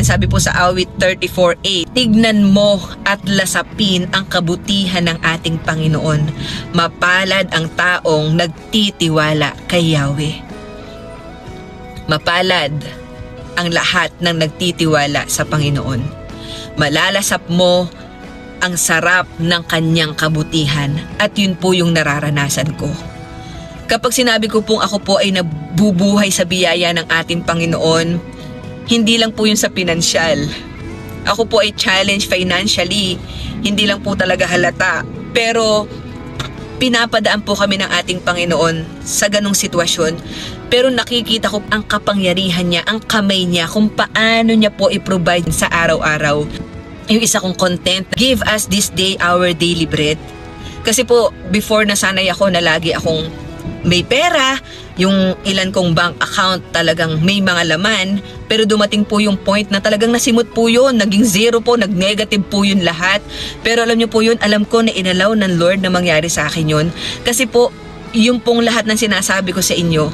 Sabi po sa awit 34:8, tignan mo at lasapin ang kabutihan ng ating Panginoon. Mapalad ang taong nagtitiwala kay Yahweh. Mapalad ang lahat ng nagtitiwala sa Panginoon. Malalasap mo ang sarap ng kanyang kabutihan at yun po yung nararanasan ko. Kapag sinabi ko pong ako po ay nabubuhay sa biyaya ng ating Panginoon, hindi lang po yun sa pinansyal. Ako po ay challenged financially, hindi lang po talaga halata. Pero pinapadaan po kami ng ating Panginoon sa ganong sitwasyon. Pero nakikita ko ang kapangyarihan niya, ang kamay niya, kung paano niya po i-provide sa araw-araw. Yung isa kong content, give us this day our daily bread. Kasi po, before nasanay ako na lagi akong may pera, yung ilan kong bank account talagang may mga laman, pero dumating po yung point na talagang nasimot po yun, naging zero po, nag-negative po yun lahat. Pero alam niyo po yun, alam ko na inalaw ng Lord na mangyari sa akin yun. Kasi po, yung pong lahat ng sinasabi ko sa inyo,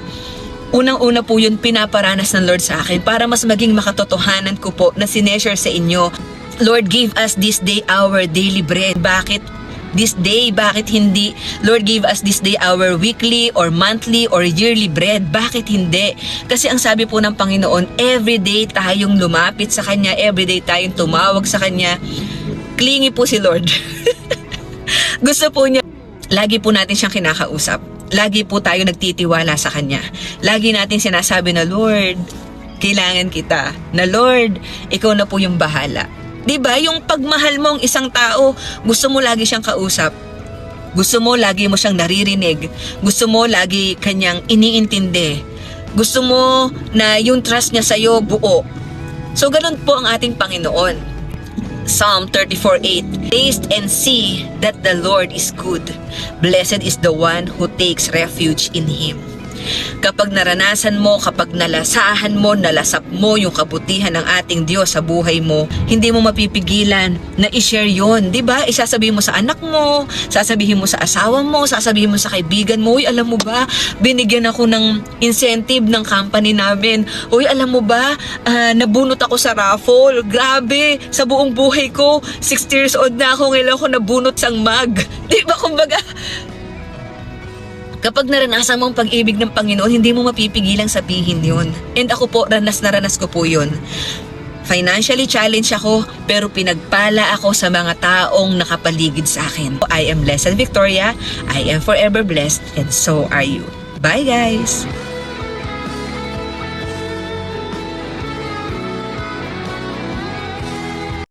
unang-una po yun pinaparanas ng Lord sa akin para mas maging makatotohanan ko po na sineshare sa inyo. Lord, give us this day our daily bread. Bakit this day? Bakit hindi, Lord, give us this day our weekly or monthly or yearly bread? Bakit hindi? Kasi ang sabi po ng Panginoon, everyday tayong lumapit sa Kanya, everyday tayong tumawag sa Kanya. Clingy po si Lord. Gusto po niya, lagi po natin siyang kinakausap. Lagi po tayo nagtitiwala sa Kanya. Lagi natin sinasabi na, Lord, kailangan kita. Na Lord, ikaw na po yung bahala. Diba? Yung pagmahal mo ang isang tao, gusto mo lagi siyang kausap. Gusto mo lagi mo siyang naririnig. Gusto mo lagi kanyang iniintindi. Gusto mo na yung trust niya sa'yo buo. So, ganun po ang ating Panginoon. Psalm 34:8, taste and see that the Lord is good. Blessed is the one who takes refuge in Him. Kapag naranasan mo, kapag nalasahan mo, nalasap mo yung kabutihan ng ating Diyos sa buhay mo, hindi mo mapipigilan na i-share yun. Diba? Isasabihin mo sa anak mo, sasabihin mo sa asawa mo, sasabihin mo sa kaibigan mo, uy, alam mo ba, binigyan ako ng incentive ng company namin. Uy, alam mo ba, nabunot ako sa raffle. Grabe, sa buong buhay ko, 60 years old na ako, ngayon ako nabunot sang mug. Diba, kumbaga, kapag naranasan mo ang pag-ibig ng Panginoon, hindi mo mapipigilang sabihin yun. And ako po, ranas na ranas ko po yun. Financially challenged ako, pero pinagpala ako sa mga taong nakapaligid sa akin. I am Blessed Victoria, I am forever blessed, and so are you. Bye guys!